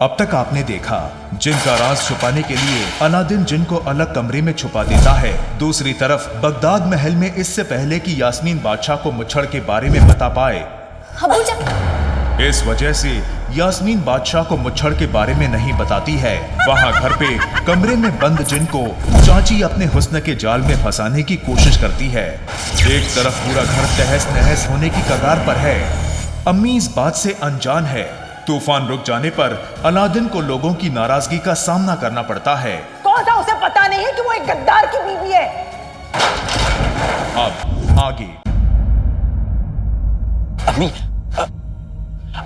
अब तक आपने देखा जिन का राज छुपाने के लिए अलादीन जिन को अलग कमरे में छुपा देता है। दूसरी तरफ बगदाद महल में इससे पहले कि यास्मीन बादशाह को मुच्छड़ के बारे में बता पाए, इस वजह से यास्मीन बादशाह को मुच्छड़ के बारे में नहीं बताती है। वहाँ घर पे कमरे में बंद जिन को चाची अपने हुस्न के जाल में फंसाने की कोशिश करती है। एक तरफ पूरा घर तहस नहस होने की कगार पर है। अम्मी इस बात से अनजान है। तूफान रुक जाने पर अलादीन को लोगों की नाराजगी का सामना करना पड़ता है। कौन सा उसे पता नहीं है कि वो एक गद्दार की बीवी है। अब आगे। अम्मी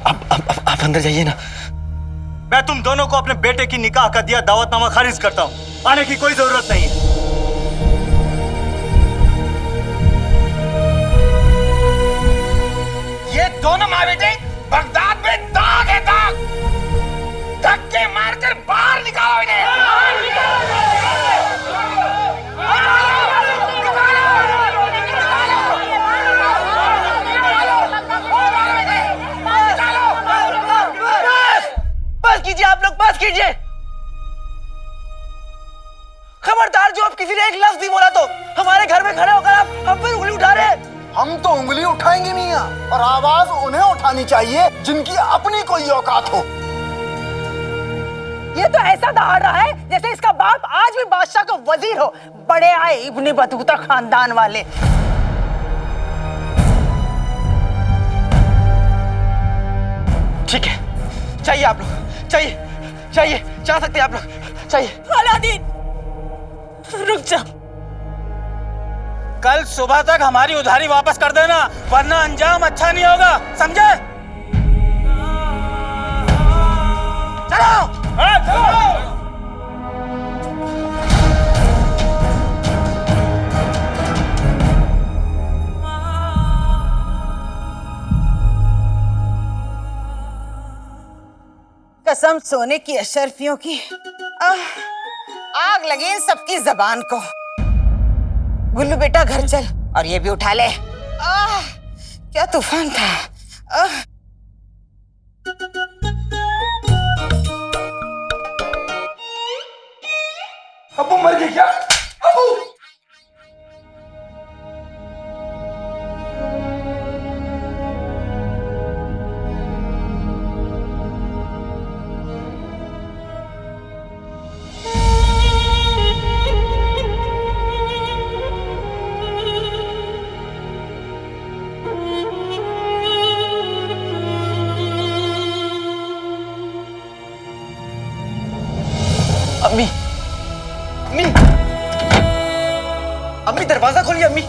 आप अंदर जाइए ना। मैं तुम दोनों को अपने बेटे की निकाह का दिया दावतनामा खारिज करता हूँ। आने की कोई जरूरत नहीं है। ये दोनों माँ बेटे बगदाद में दाग है, दाग। धक्के मारकर बाहर निकालो इन्हें। बस कीजिए आप लोग, बस कीजिए। खबरदार, जो आप किसी ने एक लफ्ज नहीं बोला तो हमारे घर में खड़े होकर आप हम पे उंगली उठा रहे हैं। हम तो उंगली उठाएंगे मियां, और आवाज उन्हें उठानी चाहिए जिनकी अपनी कोई औकात हो। ये तो ऐसा दहाड़ रहा है जैसे इसका बाप आज भी बादशाह का वजीर हो। बड़े आए इब्ने बतूता खानदान वाले। ठीक है, चाहिए आप लोग, चाहिए जा सकते हैं आप लोग, चाहिए। अलादीन रुक जा। कल सुबह तक हमारी उधारी वापस कर देना, वरना अंजाम अच्छा नहीं होगा, समझे? चलो। कसम सोने की अशरफियों की। आग लगे इन सबकी जबान को। गुल्लू बेटा घर चल और ये भी उठा ले। क्या तूफान था। अब्बू मर गए क्या? अब्बू अम्मी दरवाजा खोलिए अम्मी।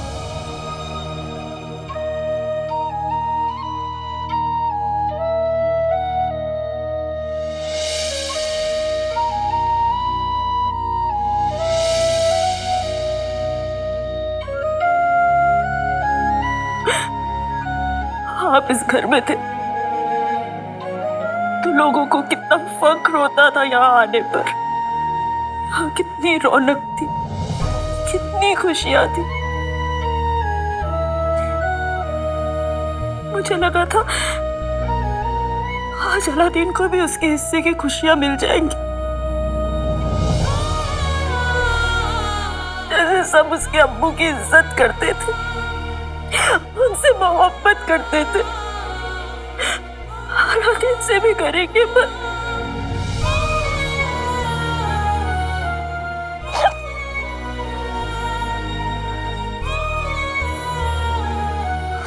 आप इस घर में थे तो लोगों को कितना फख्र होता था यहाँ आने पर। यहाँ कितनी रौनक थी, कितनी खुशियां थी। मुझे लगा था आज अलादीन को भी उसके हिस्से की खुशियां मिल जाएंगी। जैसे सब उसके अब्बू की इज्जत करते थे, उनसे मोहब्बत करते थे, अलादीन से भी करेंगे। पर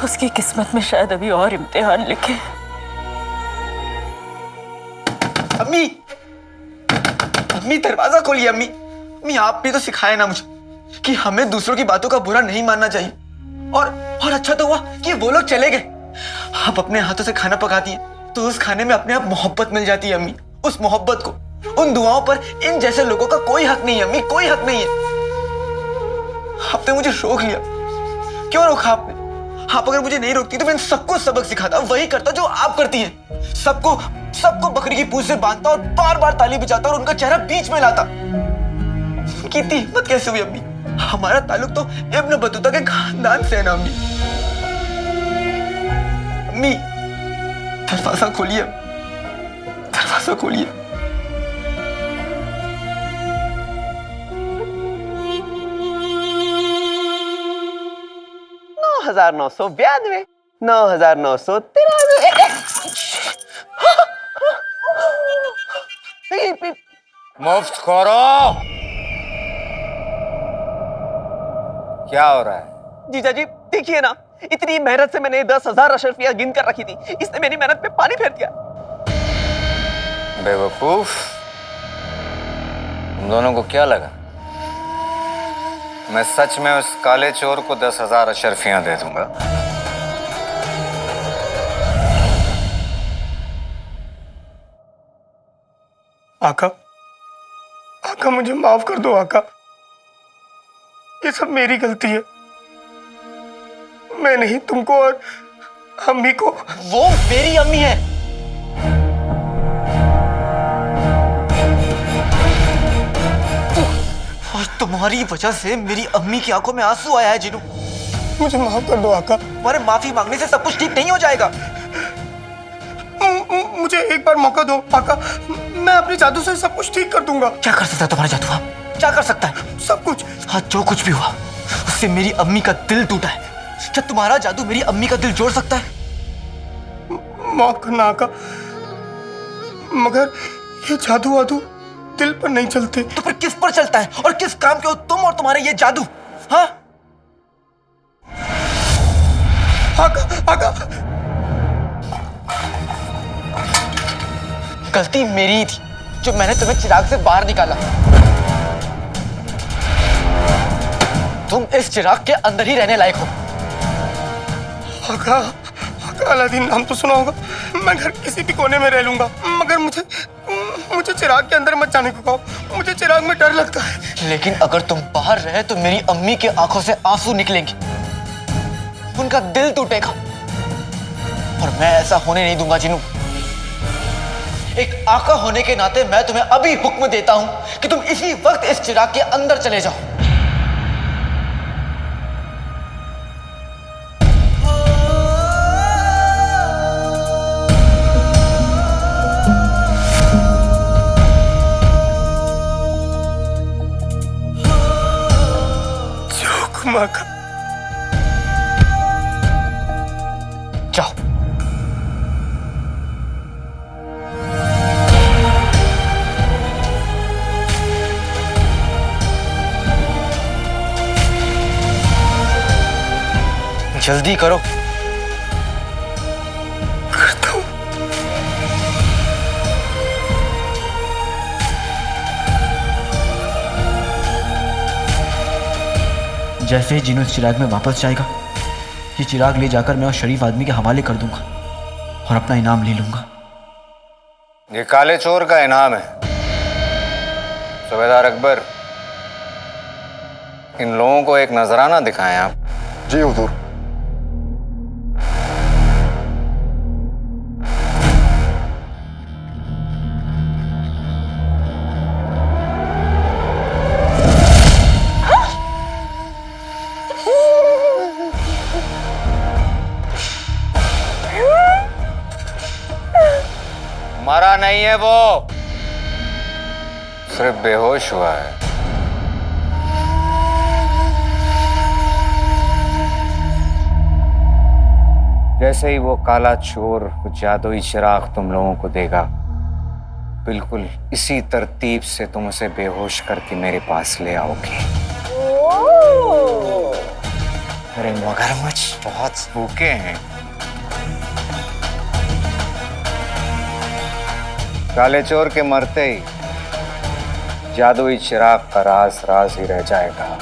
उसकी किस्मत में शायद अभी और इम्तिहान लिखे। अम्मी अम्मी दरवाजा खोलिए अम्मी। अम्मी आप भी तो सिखाए ना मुझे कि हमें दूसरों की बातों का बुरा नहीं मानना चाहिए। और अच्छा तो हुआ कि वो लोग चले गए। आप अपने हाथों से खाना पकाती हैं तो उस खाने में अपने आप मोहब्बत मिल जाती है अम्मी। उस मोहब्बत को, उन दुआओं पर इन जैसे लोगों का कोई हक नहीं है अम्मी, कोई हक नहीं है। आपने मुझे रोक लिया, क्यों रोका आपने? आप अगर मुझे नहीं रोकती तो मैं सबको सबक सिखाता, वही करता जो आप करती हैं। सबको बकरी की पूंछ से बांधता और बार बार ताली बजाता और उनका चेहरा बीच में लाता। उनकी इतनी हिम्मत कैसे हुई अम्मी? हमारा ताल्लुक तो इब्न बतूता के खानदान से है ना अम्मी। अम्मी दरवाजा खोलिए, दरवाजा खोलिए। 9,992, 9,993। मुफ्त खोरो। क्या हो रहा है? जीजा जी देखिए ना, इतनी मेहनत से मैंने 10,000 अशरफियां गिन कर रखी थी, इसने मेरी मेहनत पे पानी फेर दिया। बेवकूफ, तुम दोनों को क्या लगा मैं सच में उस काले चोर को 10,000 अशरफियां दे दूंगा? आका, आका मुझे माफ कर दो आका, ये सब मेरी गलती है। मैं नहीं तुमको और अम्मी को। वो मेरी अम्मी है। और तुम्हारी वजह से मेरी अम्मी की आंखों में आंसू आया है जिनू। मुझे माफ कर दो आका। तुम्हारे माफी मांगने से सब कुछ ठीक नहीं हो जाएगा। मुझे एक बार मौका दो आका, मैं अपने जादू से सब कुछ ठीक कर दूंगा। क्या कर सकता है तुम्हारा जादू? क्या कर सकता है? सब कुछ। हाँ, जो कुछ भी हुआ उससे मेरी अम्मी का दिल टूटा है। क्या तुम्हारा जादू मेरी अम्मी का दिल जोड़ सकता है? माफ करना आका, मगर ये जादू वादू दिल पर नहीं चलते। तो फिर किस पर चलता है? और किस काम के हो तुम और तुम्हारे ये जादू? हाँ आका, आका गलती मेरी ही थी जो मैंने तुम्हें चिराग से बाहर निकाला। तुम इस चिराग के अंदर ही रहने लायक हो। आका, आका अलादीन नाम तो सुना होगा। मैं घर किसी भी कोने में रह लूंगा, मगर मुझे चिराग के अंदर मत जाने को कहो। मुझे चिराग में डर लगता है। लेकिन अगर तुम बाहर रहे तो मेरी अम्मी की आंखों से आंसू निकलेंगे, उनका दिल टूटेगा, और मैं ऐसा होने नहीं दूंगा जिनू। एक आका होने के नाते मैं तुम्हें अभी हुक्म देता हूं कि तुम इसी वक्त इस चिराग के अंदर चले जाओ। आका, जाओ। जल्दी करो। करता हूं। जैसे ही जिनू इस चिराग में वापस जाएगा, ये चिराग ले जाकर मैं उस शरीफ आदमी के हवाले कर दूंगा और अपना इनाम ले लूंगा। ये काले चोर का इनाम है। सूबेदार अकबर, इन लोगों को एक नजराना दिखाएं आप। जी हुजूर। मरा नहीं है वो, सिर्फ बेहोश हुआ है। जैसे ही वो काला चोर वो जादुई चिराग तुम लोगों को देगा, बिल्कुल इसी तरतीब से तुम उसे बेहोश करके मेरे पास ले आओगे। मेरे मगरमच्छ बहुत भूखे हैं। काले चोर के मरते ही जादुई चिराग का राज राज ही रह जाएगा।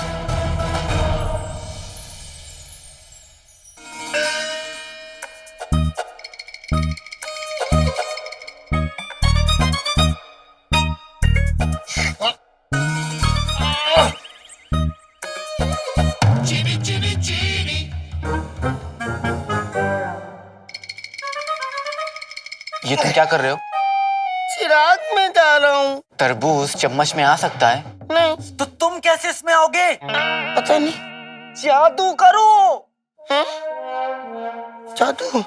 ये तुम क्या कर रहे हो? चिराग में जा रहा हूँ। तरबूज चम्मच में आ सकता है? नहीं। तो तुम कैसे इसमें आओगे? पता नहीं। जादू करो। हैं? जादू?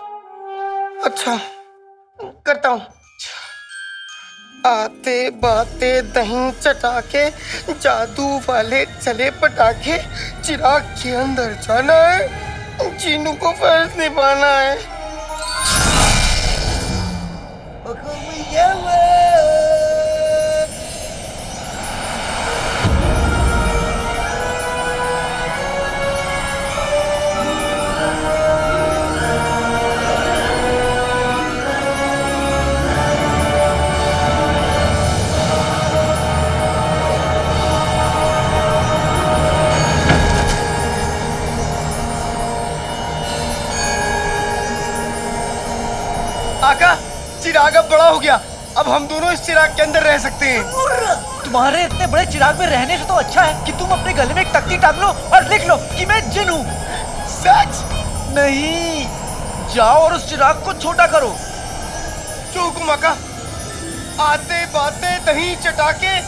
अच्छा, करता हूँ। आते बाते दही चटा के जादू वाले चले पटाखे, चिराग के अंदर जाना है जीनू को फर्ज निभाना है। आका, चिराग अब बड़ा हो गया। अब हम दोनों इस चिराग के अंदर रह सकते हैं। तुम्हारे इतने बड़े चिराग में रहने से तो अच्छा है कि तुम अपने गले में एक तख्ती टांग लो और लिख लो कि मैं जिन हूँ। सच? नहीं, जाओ और उस चिराग को छोटा करो। जो हुकुम आका। आते बाते दही चटाके,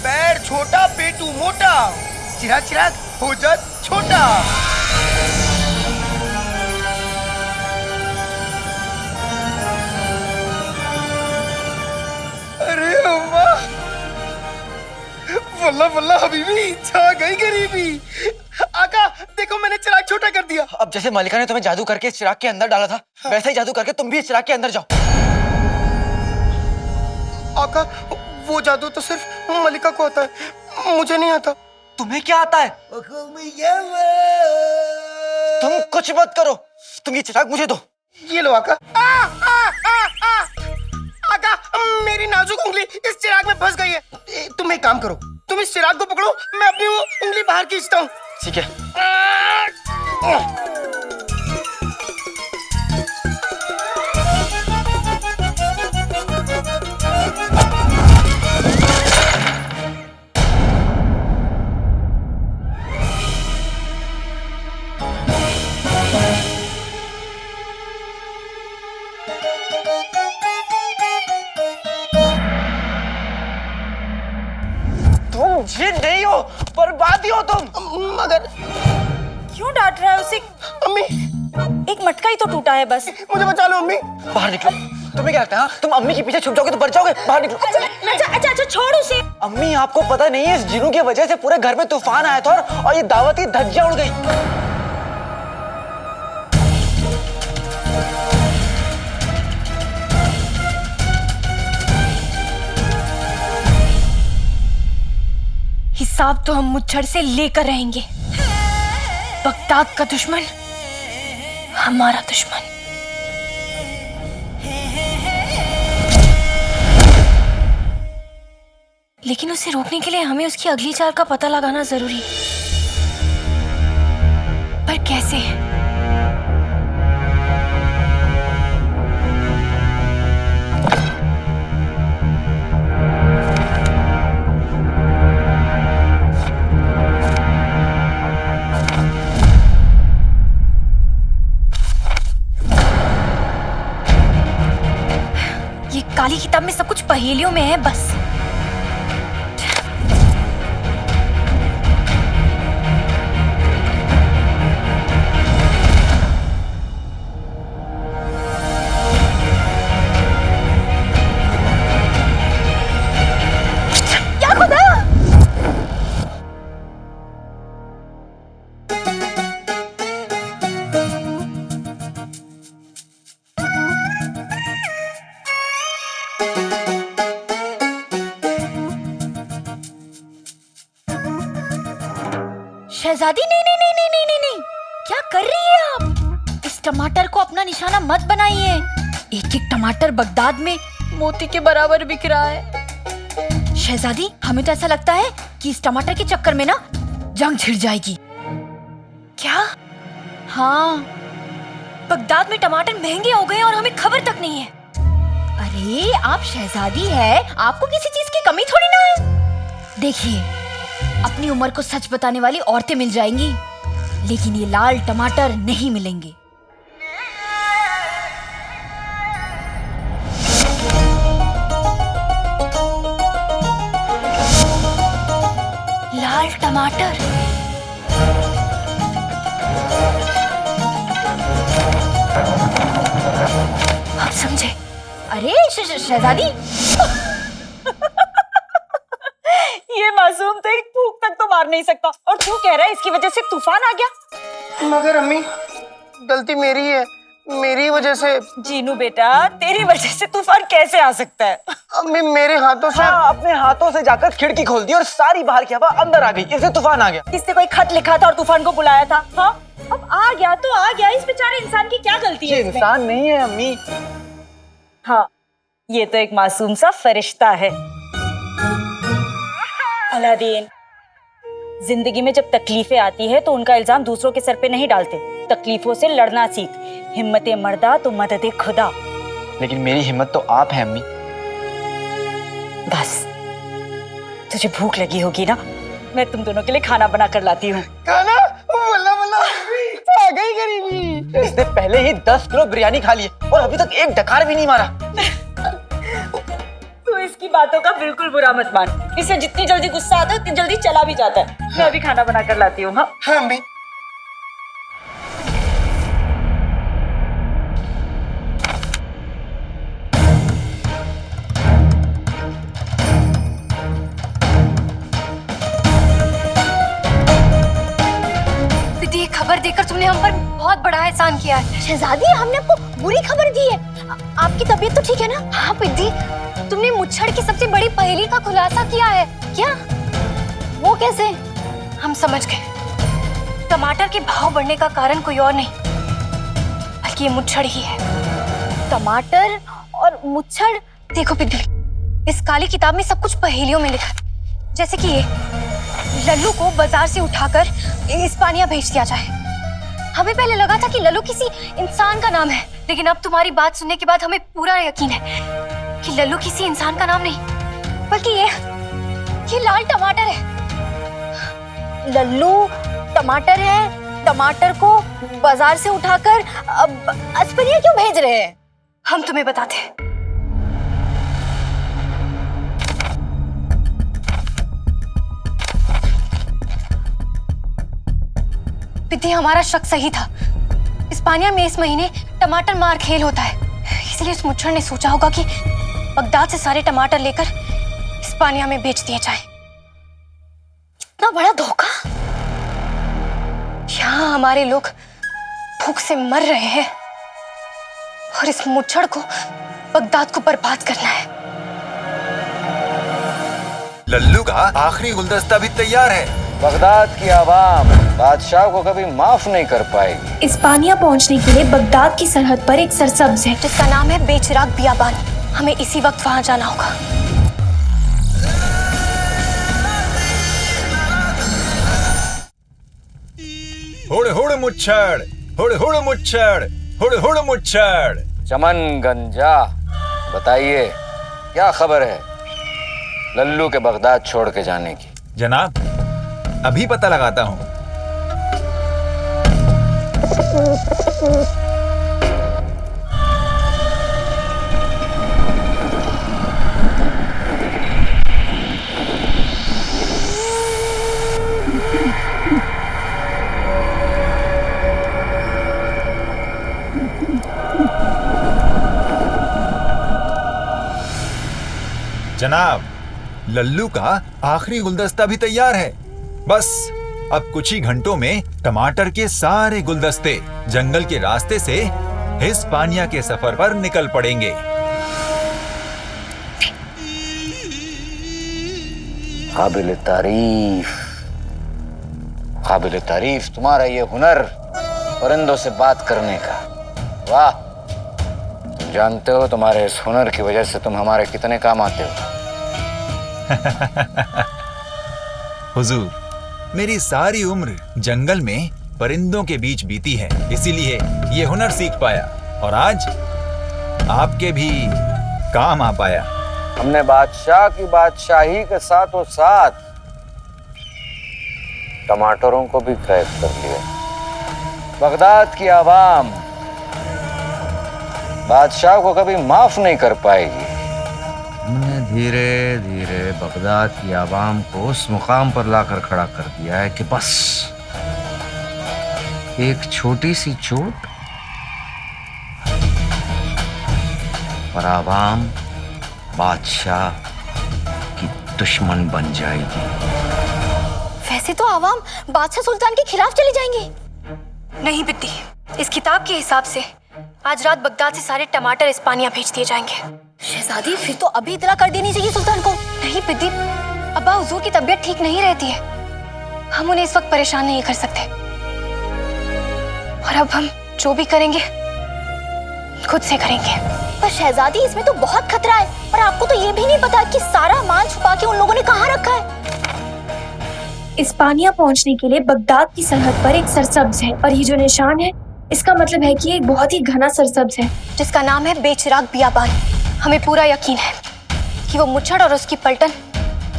पैर छोटा पेटू मोटा, चिराग चिराग हो जा छोटा। अरे अम्मा, वल्ला वल्ला हबीबी, छा गई गरीबी। आका देखो, मैंने चिराग छोटा कर दिया। अब जैसे मलिका ने तुम्हें जादू करके इस चिराग के अंदर डाला था, वैसे ही जादू करके तुम भी इस चिराग के अंदर जाओ। आका, वो जादू तो सिर्फ मलिका को आता है, मुझे नहीं आता। तुम्हें क्या आता है? तुम कुछ मत करो, तुम ये चिराग मुझे दो। ये लो आका। आका, मेरी नाजुक उंगली इस चिराग में फंस गई है। तुम एक काम करो, तुम इस चिराग को पकड़ो, मैं अपनी वो उंगली बाहर खींचता हूँ। ठीक है। तुम जिन नहीं हो, बर्बादी हो तुम। मगर क्यों डांट रहा है उसे? अम्मी, एक मटका ही तो टूटा है बस। मुझे बचा लो अम्मी। बाहर निकलो। तुम्हें क्या लगता है, हाँ? तुम अम्मी के पीछे छुप जाओगे तो बच जाओगे। बाहर निकलो। अच्छा छोड़ उसे। अम्मी, आपको पता नहीं है, इस जिनू की वजह से पूरे घर में तूफान आया था और ये दावत की धज्जियां उड़ गई। हिसाब तो हम मुच्छर से लेकर रहेंगे। बगदाद का दुश्मन हमारा दुश्मन। लेकिन उसे रोकने के लिए हमें उसकी अगली चाल का पता लगाना जरूरी है। पर कैसे? ये काली किताब में सब कुछ पहेलियों में है बस। शहजादी, नहीं नहीं नहीं नहीं नहीं नहीं नहीं, क्या कर रही है आप? इस टमाटर को अपना निशाना मत बनाइए। एक एक टमाटर बगदाद में मोती के बराबर बिक रहा है। शहजादी, हमें तो ऐसा लगता है कि इस टमाटर के चक्कर में ना जंग छिड़ जाएगी। क्या? हाँ, बगदाद में टमाटर महंगे हो गए और हमें खबर तक नहीं है। अरे आप शहजादी है, आपको किसी चीज की कमी थोड़ी ना है। देखिए, अपनी उम्र को सच बताने वाली औरतें मिल जाएंगी, लेकिन ये लाल टमाटर नहीं मिलेंगे। लाल टमाटर। आप समझे? अरे शहजादी, ये मासूम तो एक फूंक तक तो मार नहीं सकता, और तू कह रहा है इसकी वजह से तूफान आ गया। मगर अम्मी, गलती मेरी है, मेरी वजह से। जीनू बेटा, तेरी वजह से तूफान कैसे आ सकता है? अम्मी मेरे हाथों से। हाँ, अपने हाथों से जाकर खिड़की खोल दी और सारी बाहर की हवा अंदर आ गई, इससे तूफान आ गया। किसने कोई खत लिखा था और तूफान को बुलाया था? हाँ, अब आ गया तो आ गया, इस बेचारे इंसान की क्या गलती है ये इसमें? इंसान नहीं है अम्मी। हाँ, ये तो एक मासूम सा फरिश्ता है। अलादीन, जिंदगी में जब तकलीफें आती है तो उनका इल्जाम दूसरों के सर पे नहीं डालते। तकलीफों से लड़ना सीख। हिम्मते मर्दा तो मदद खुदा। लेकिन मेरी हिम्मत तो आप हैं अम्मी। बस, तुझे भूख लगी होगी ना, मैं तुम दोनों के लिए खाना बना कर लाती हूँ। खाना? बल्ला बल्ला, आ गई गरीबी। इसने पहले ही 10 किलो बिरयानी खा ली है और अभी तक एक डकार भी नहीं मारा। तू इसकी बातों का बिल्कुल बुरा मत मान। इसे जितनी जल्दी गुस्सा आता है उतनी जल्दी चला भी जाता है। मैं अभी खाना बना कर लाती हूँ। हाँ हाँ अम्मी। ये खबर देकर तुमने हम पर बहुत बड़ा एहसान किया है। शहजादी, हमने आपको बुरी खबर दी है। आपकी तबीयत तो ठीक है ना? हाँ पिद्दी, तुमने मुच्छड़ की सबसे बड़ी पहेली का खुलासा किया है। क्या? वो कैसे? हम समझ गए। टमाटर के भाव बढ़ने का कारण कोई और नहीं बल्कि ये मुच्छड़ ही है। टमाटर और मुच्छड़। देखो पिद्दी, इस काली किताब में सब कुछ पहेलियों में लिखा है। जैसे कि ये लल्लू को बाजार से उठाकर इस्पानिया भेज दिया जाए। हमें पहले लगा था कि लल्लू किसी इंसान का नाम है, लेकिन अब तुम्हारी बात सुनने के बाद हमें पूरा यकीन है कि लल्लू किसी इंसान का नाम नहीं बल्कि ये लाल टमाटर है। लल्लू टमाटर है। टमाटर को बाजार से उठाकर इस्पानिया क्यों भेज रहे हैं? हम तुम्हें बताते हैं। पिद्दी, हमारा शक सही था। इस्पानिया में इस महीने टमाटर मार खेल होता है, इसलिए उस मुच्छड़ ने सोचा होगा कि बगदाद से सारे टमाटर लेकर इस्पानिया में बेच दिए जाएं। इतना बड़ा धोखा! यहाँ हमारे लोग भूख से मर रहे हैं और इस मुच्छड़ को बगदाद को बर्बाद करना है। लल्लू का आखिरी गुलदस्ता भी तैयार है। बगदाद की आवाम बादशाह को कभी माफ नहीं कर पाएगी। इस्पानिया पहुंचने के लिए बगदाद की सरहद पर एक सरसब्ज है जिसका नाम है बेचिराग बियाबान। हमें इसी वक्त वहां जाना होगा। हुड़ हुड़ मुच्छड़, हुड़ हुड़ मुच्छड़, हुड़ हुड़ मुच्छड़। चमन गंजा, बताइए क्या खबर है लल्लू के बगदाद छोड़ के जाने की? जनाब, अभी पता लगाता हूँ। जनाब, लल्लू का आखिरी गुलदस्ता भी तैयार है। बस अब कुछ ही घंटों में टमाटर के सारे गुलदस्ते जंगल के रास्ते से हिस्पानिया के सफर पर निकल पड़ेंगे। काबिल तारीफ तुम्हारा ये हुनर परिंदों से बात करने का। वाह! तुम जानते हो तुम्हारे इस हुनर की वजह से तुम हमारे कितने काम आते हो। हुजूर, मेरी सारी उम्र जंगल में परिंदों के बीच बीती है, इसीलिए ये हुनर सीख पाया और आज आपके भी काम आ पाया। हमने बादशाह की बादशाही के साथों साथ टमाटरों को भी कैद कर लिया। बगदाद की आवाम बादशाह को कभी माफ नहीं कर पाएगी। हमने धीरे धीरे बगदाद की आवाम को उस मुकाम पर लाकर खड़ा कर दिया है कि बस एक छोटी सी चोट और आवाम बादशाह की दुश्मन बन जाएगी। वैसे तो आवाम बादशाह सुल्तान के खिलाफ चली जाएंगी। नहीं बिट्टी, इस किताब के हिसाब से आज रात बगदाद से सारे टमाटर इस्पानिया भेज दिए जाएंगे। शहजादी फिर तो अभी इतला कर देनी चाहिए सुल्तान को। नहीं बिद्दी, अब्बा हुजूर की तबीयत ठीक नहीं रहती है, हम उन्हें इस वक्त परेशान नहीं कर सकते। और अब हम जो भी करेंगे खुद से करेंगे। पर शहजादी इसमें तो बहुत खतरा है, और आपको तो ये भी नहीं पता कि सारा माल छुपा के उन लोगों ने कहाँ रखा है। इस्पानिया पहुंचने के लिए बगदाद की सरहद पर एक सरसब्ज है, और ये जो निशान है इसका मतलब है कि ये एक बहुत ही घना सरसब्ज है जिसका नाम है बेचिराग बियाबान। हमें पूरा यकीन है कि वो मुच्छड़ और उसकी पलटन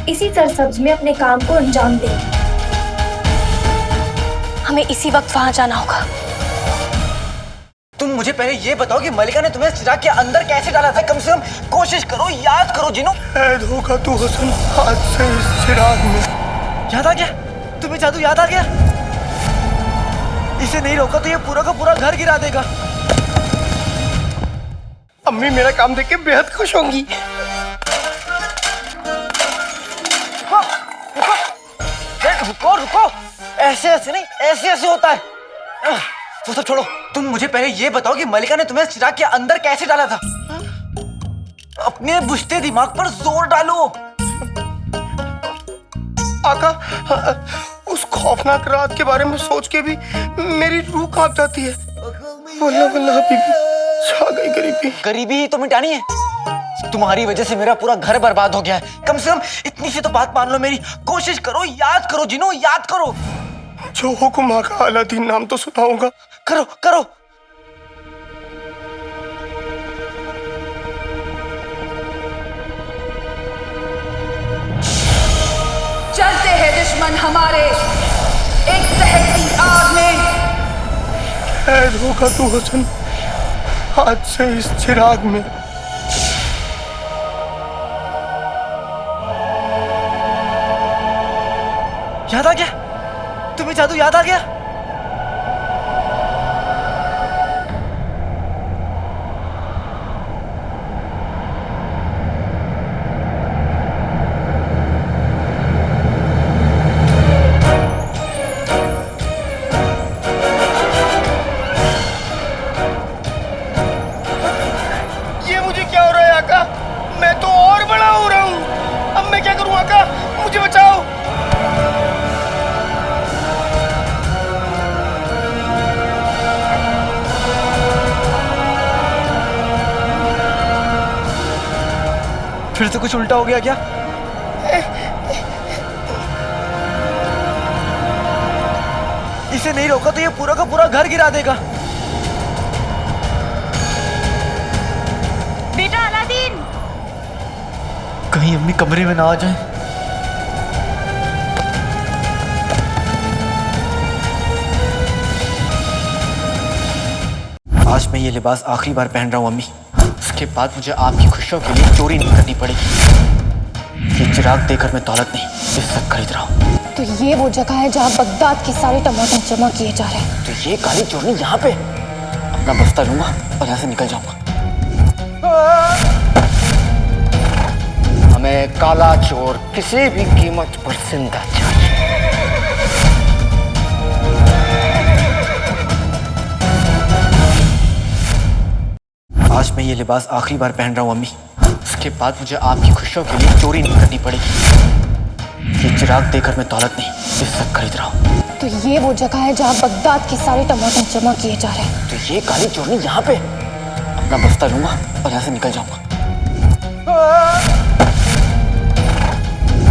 इसी सरसब्ज में अपने काम को अंजाम देंगे। हमें इसी वक्त वहां जाना होगा। तुम मुझे पहले ये बताओ कि मलिका ने तुम्हें चिराग के अंदर कैसे डाला था। कम से कम कोशिश करो, याद करो जिनो। कैद होगा तू हसन हाथ से इस चिराग में। याद आ गया? तुम्हें जादू याद आ गया? इसे नहीं रोका तो ये पूरा का पूरा घर गिरा देगा। अम्मी मेरा काम देख के बेहद खुश होंगी। रुको रुको, ऐसे ऐसे नहीं, ऐसे ऐसे होता है। वो सब छोड़ो, तुम मुझे पहले ये बताओ कि मलिका ने तुम्हें चिराग के अंदर कैसे डाला था। अपने बुझते दिमाग पर जोर डालो। आका, उस खौफनाक रात के बारे में सोच के भी मेरी रूह कांप जाती है। वल्लाह वल्लाह बीबी, छा गई गरीबी। गरीबी ही तो मिटानी है। तुम्हारी वजह से मेरा पूरा घर बर्बाद हो गया है। कम से कम इतनी सी तो बात मान लो मेरी। कोशिश करो, याद करो जिनो, याद करो। जो हुक्म आका अलादीन नाम तो सुना होगा। करो करो। चलते हैं दुश्मन हमारे एक दहकती आग में। कैद होगा तू हसन हाथ से इस चिराग में। याद आ गया? तुम्हें जादू याद आ गया? ये मुझे क्या हो रहा है आका? मैं तो और बड़ा हो रहा हूँ। अब मैं क्या करूँ आका? मुझे बचाओ। फिर से कुछ उल्टा हो गया क्या? इसे नहीं रोका तो ये पूरा का पूरा घर गिरा देगा। बेटा अलादीन, कहीं अम्मी कमरे में ना आ जाए। आज मैं ये लिबास आखिरी बार पहन रहा हूँ अम्मी। उसके बाद मुझे आपकी खुशियों के लिए चोरी नहीं करनी पड़ेगी। ये चिराग देकर मैं दौलत नहीं, इज्जत खरीद रहा हूँ। तो ये वो जगह है जहाँ बगदाद के सारे टमाटर जमा किए जा रहे हैं। तो ये काली चोरनी यहाँ पे। अपना बस्ता लूंगा और यहाँ से निकल जाऊंगा। हमें काला चोर किसी भी कीमत पर जिंदा चाहिए। आज मैं ये लिबास आखिरी बार पहन रहा हूँ अम्मी। उसके बाद मुझे आपकी खुशियों के लिए चोरी नहीं करनी पड़ेगी। ये चिराग देकर मैं दौलत नहीं, इज्जत खरीद रहा हूँ। तो ये वो जगह है जहाँ बगदाद के सारे टमाटर जमा किए जा रहे हैं। तो ये काली चोरनी यहाँ पे। अपना बस्ता लूंगा और यहाँ से निकल जाऊंगा।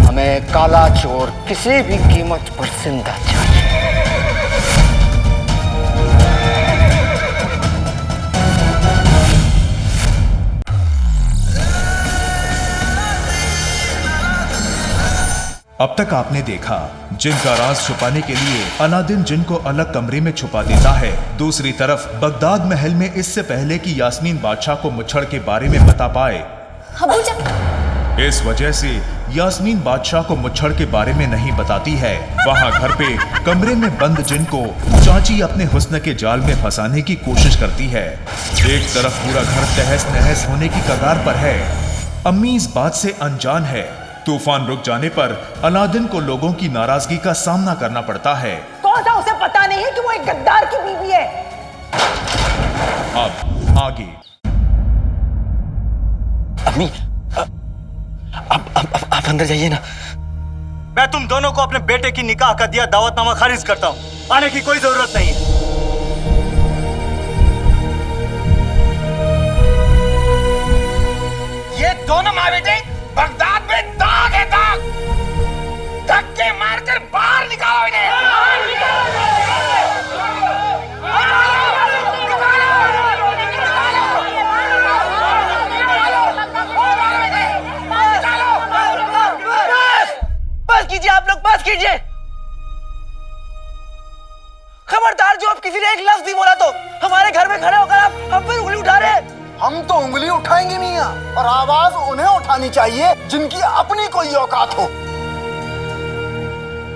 हमें काला चोर किसी भी कीमत पर जिंदा चाहिए। अब तक आपने देखा जिन का राज छुपाने के लिए अलादीन जिन को अलग कमरे में छुपा देता है। दूसरी तरफ बगदाद महल में इससे पहले कि यास्मीन बादशाह को मुच्छड़ के बारे में बता पाए, इस वजह से यास्मीन बादशाह को मुच्छड़ के बारे में नहीं बताती है। वहाँ घर पे कमरे में बंद जिन को चाची अपने हुस्न के जाल में फंसाने की कोशिश करती है। एक तरफ पूरा घर तहस नहस होने की कगार पर है। अम्मी इस बात से अनजान है। तूफान रुक जाने पर अलादीन को लोगों की नाराजगी का सामना करना पड़ता है। कौन सा उसे पता नहीं है कि वो एक गद्दार की बीवी है? अब आगे। अम्मी आप अंदर जाइए ना। मैं तुम दोनों को अपने बेटे की निकाह का दिया दावतनामा खारिज करता हूँ। आने की कोई जरूरत नहीं है। ये दोनों माँ बेटे बगदाद में दाग है, दाग। धक्के मारकर बाहर निकालो इन्हें। बस कीजिए आप लोग, बस कीजिए। खबरदार, जो आप किसी ने एक लफ्ज नहीं बोला तो हमारे घर में खड़े होकर आप हम पर उंगली उठा रहे हैं। हम तो उंगली उठाएंगे मियाँ, और आवाज उन्हें उठानी चाहिए जिनकी अपनी कोई औकात हो।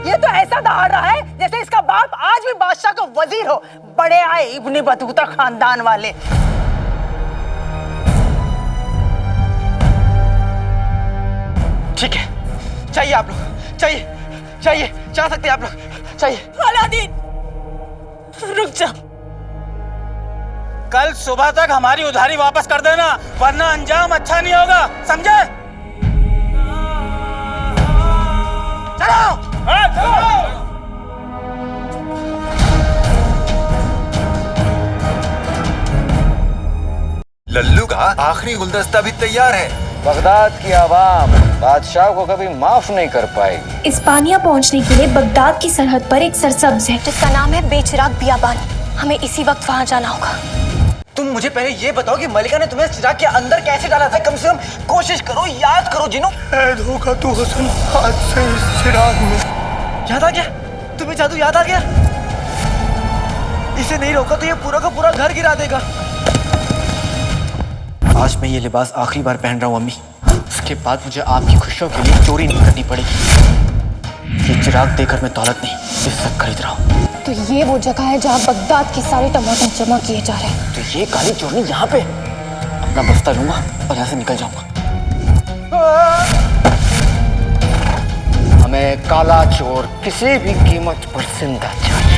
ये तो ऐसा दहाड़ रहा है जैसे इसका बाप आज भी बादशाह का वजीर हो। बड़े आए इब्ने बतूता खानदान वाले। ठीक है, चाहिए आप लोग, चाहिए जा सकते हैं आप लोग, चाहिए। अलादीन रुक जा। कल सुबह तक हमारी उधारी वापस कर देना, वरना अंजाम अच्छा नहीं होगा, समझे? चलो। लल्लू का आखिरी गुलदस्ता भी तैयार है। बगदाद की आवाम बादशाह को कभी माफ नहीं कर पाएगी। इस्पानिया पहुंचने के लिए बगदाद की सरहद पर एक सरसब्ज है जिसका नाम है बेचिराग बियाबान। हमें इसी वक्त वहां जाना होगा। तुम मुझे पहले ये बताओ कि मलिका ने तुम्हें चिराग के अंदर कैसे डाला था? कम से कम कोशिश करो, याद करो जिनो। ऐद होगा तू हसन हाथ से इस चिराग में। याद आ गया? तुम्हें जादू याद आ गया? इसे नहीं रोका तो ये पूरा का पूरा घर गिरा देगा। आज मैं ये लिबास आखिरी बार पहन रहा हूँ अम्मी। उसके बाद मुझे आपकी खुशियों के लिए चोरी नहीं करनी पड़ेगी। ये चिराग देकर मैं दौलत नहीं, इज्जत खरीद रहा हूँ। तो ये वो जगह है जहाँ बगदाद के सारे टमाटर जमा किए जा रहे हैं। तो ये काली चोरनी यहाँ पे। अपना बस्ता लूंगा और यहाँ से निकल जाऊंगा। हमें काला चोर किसी भी कीमत पर जिंदा चाहिए।